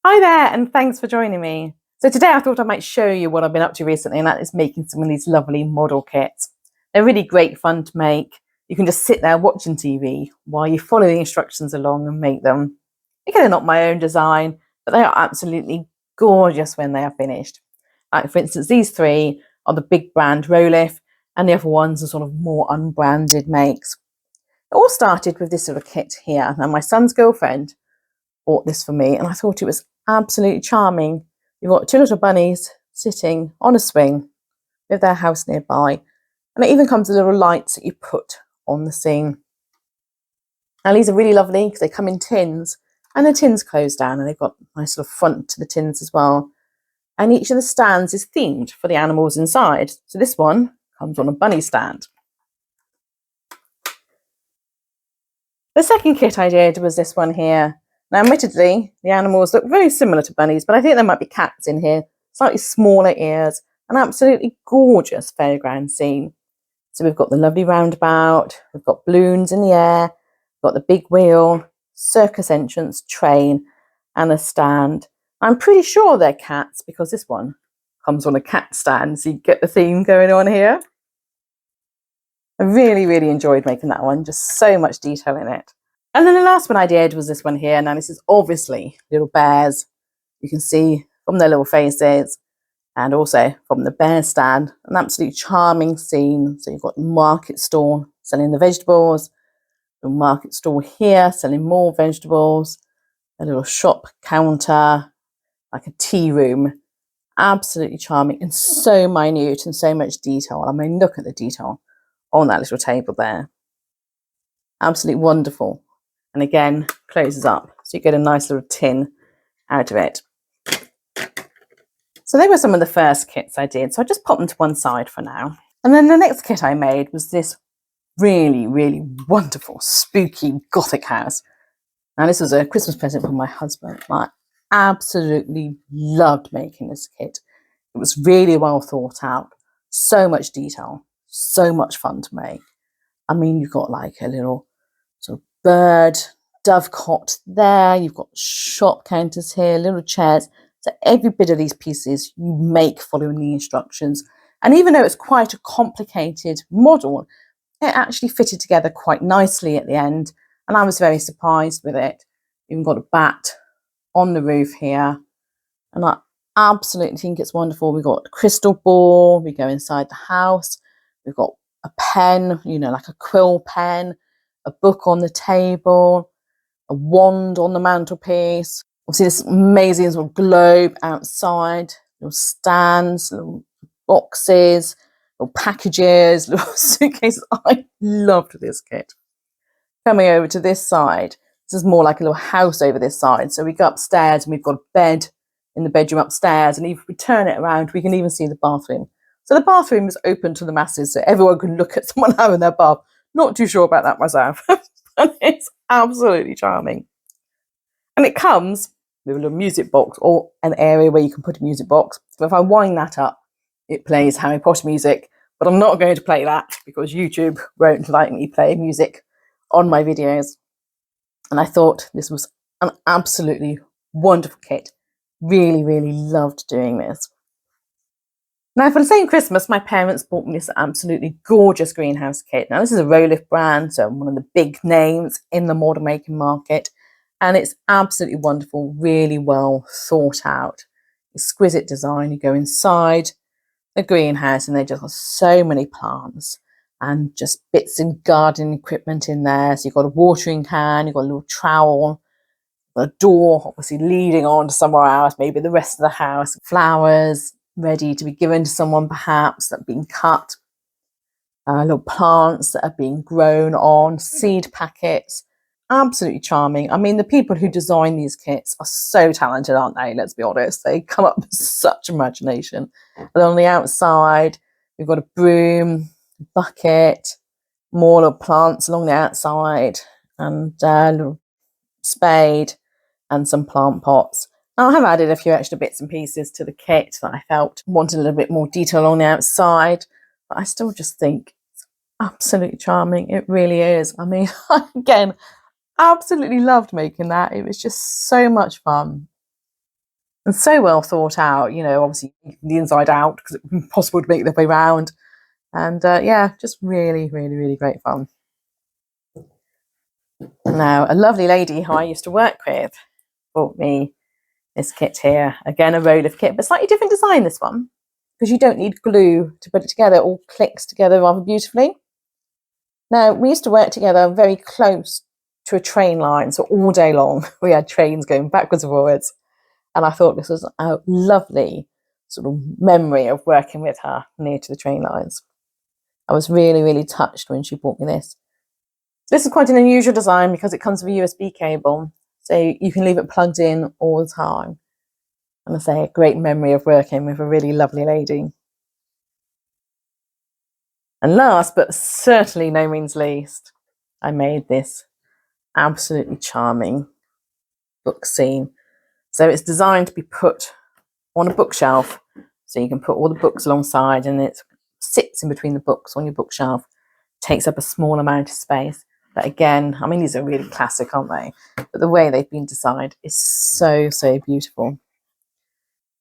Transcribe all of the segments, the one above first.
Hi there, and thanks for joining me. So today I thought I might show you what I've been up to recently, and that is making some of these lovely model kits. They're really great fun to make. You can just sit there watching TV while you follow the instructions along and make them. Again, they're not my own design, but they are absolutely gorgeous when they are finished. Like for instance, these three are the big brand Rolife, and the other ones are sort of more unbranded makes. It all started with this little kit here. Now my son's girlfriend bought this for me, and I thought it was absolutely charming. You've got two little bunnies sitting on a swing with their house nearby, and it even comes with little lights that you put on the scene. Now these are really lovely because they come in tins, and the tins close down, and they've got a nice little front to the tins as well. And each of the stands is themed for the animals inside. So this one comes on a bunny stand. The second kit I did was this one here. Now, admittedly, the animals look very similar to bunnies, but I think there might be cats in here, slightly smaller ears, an absolutely gorgeous fairground scene. So we've got the lovely roundabout, we've got balloons in the air, we've got the big wheel, circus entrance, train, and a stand. I'm pretty sure they're cats because this one comes on a cat stand, so you get the theme going on here. I really enjoyed making that one, just so much detail in it. And then the last one I did was this one here. Now this is obviously little bears. You can see from their little faces and also from the bear stand, an absolutely charming scene. So you've got the market stall selling the vegetables, the market stall here selling more vegetables, a little shop counter, like a tea room. Absolutely charming and so minute and so much detail. I mean, look at the detail on that little table there. Absolutely wonderful. And again, closes up. So you get a nice little tin out of it. So they were some of the first kits I did. So I just pop them to one side for now. And then the next kit I made was this really wonderful, spooky gothic house. Now this was a Christmas present from my husband. I absolutely loved making this kit. It was really well thought out. So much detail. So much fun to make. I mean, you've got like a little sort of bird dovecot there. You've got shop counters here, little chairs. So every bit of these pieces you make following the instructions. And even though it's quite a complicated model, it actually fitted together quite nicely at the end. And I was very surprised with it. Even got a bat on the roof here. And I absolutely think it's wonderful. We've got a crystal ball. We go inside the house. We've got a pen, you know, like a quill pen, a book on the table, a wand on the mantelpiece. Obviously, this amazing sort of globe outside, little stands, little boxes, little packages, little suitcases. I loved this kit. Coming over to this side, this is more like a little house over this side. So we go upstairs and we've got a bed in the bedroom upstairs. And if we turn it around, we can even see the bathroom. So the bathroom is open to the masses, so everyone can look at someone having their bath. Not too sure about that myself, but it's absolutely charming. And it comes with a little music box or an area where you can put a music box. So if I wind that up, it plays Harry Potter music, but I'm not going to play that because YouTube won't like me play music on my videos. And I thought this was an absolutely wonderful kit. Really loved doing this. Now, for the same Christmas, my parents bought me this absolutely gorgeous greenhouse kit. Now, this is a Rolife brand, so one of the big names in the model making market. And it's absolutely wonderful, really well thought out. Exquisite design. You go inside the greenhouse and they just got so many plants and just bits and gardening equipment in there. So you've got a watering can, you've got a little trowel, a door obviously leading on to somewhere else, maybe the rest of the house, flowers ready to be given to someone perhaps that have been cut, little plants that are being grown on, seed packets. Absolutely charming. I mean, the people who design these kits are so talented, aren't they? Let's be honest. They come up with such imagination. And on the outside, we've got a broom, bucket, more little plants along the outside, and a little spade and some plant pots. Now, I have added a few extra bits and pieces to the kit that I felt wanted a little bit more detail on the outside, but I still just think it's absolutely charming. It really is. I mean, again, absolutely loved making that. It was just so much fun. and so well thought out, you know, obviously the inside out because it was impossible to make the way round. And yeah, just really, really, really great fun. Now, a lovely lady who I used to work with bought me this kit here. Again, a Rolife kit, but slightly different design, this one, because you don't need glue to put it together. It all clicks together rather beautifully. Now, we used to work together very close to a train line, so all day long we had trains going backwards and forwards. And I thought this was a lovely sort of memory of working with her near to the train lines. I was really, really touched when she bought me this. This is quite an unusual design because it comes with a USB cable, so you can leave it plugged in all the time. And I say a great memory of working with a really lovely lady. And last, but certainly no means least, I made this absolutely charming book scene. So it's designed to be put on a bookshelf, so you can put all the books alongside, and it sits in between the books on your bookshelf. Takes up a small amount of space. But again, I mean, these are really classic, aren't they? But the way they've been designed is so, so beautiful.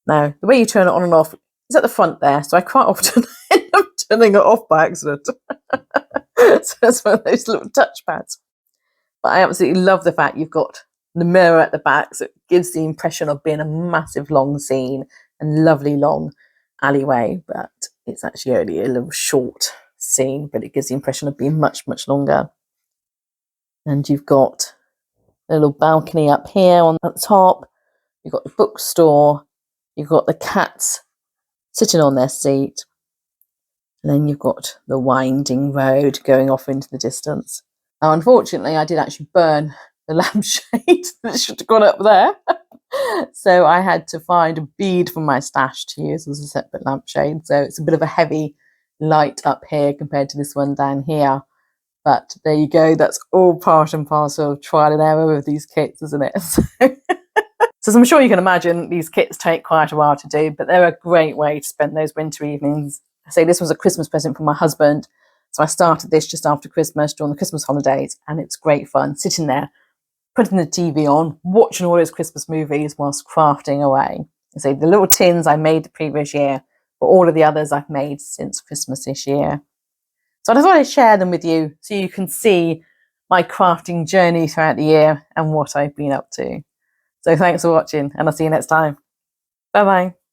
Now, the way you turn it on and off is at the front there, so I quite often end up turning it off by accident. So that's one of those little touchpads. But I absolutely love the fact you've got the mirror at the back, so it gives the impression of being a massive long scene and lovely long alleyway, but it's actually only a little short scene, but it gives the impression of being much, much longer. And you've got a little balcony up here on the top. You've got the bookstore. You've got the cats sitting on their seat. And then you've got the winding road going off into the distance. Now, unfortunately, I did actually burn the lampshade that should have gone up there. So I had to find a bead from my stash to use as a separate lampshade. So it's a bit of a heavy light up here compared to this one down here. But there you go. That's all part and parcel of trial and error with these kits, isn't it? So as I'm sure you can imagine, these kits take quite a while to do, but they're a great way to spend those winter evenings. I say this was a Christmas present from my husband. So I started this just after Christmas, during the Christmas holidays, and it's great fun sitting there, putting the TV on, watching all those Christmas movies whilst crafting away. So the little tins I made the previous year, but all of the others I've made since Christmas this year. So I just want to share them with you so you can see my crafting journey throughout the year and what I've been up to. So thanks for watching, and I'll see you next time. Bye-bye.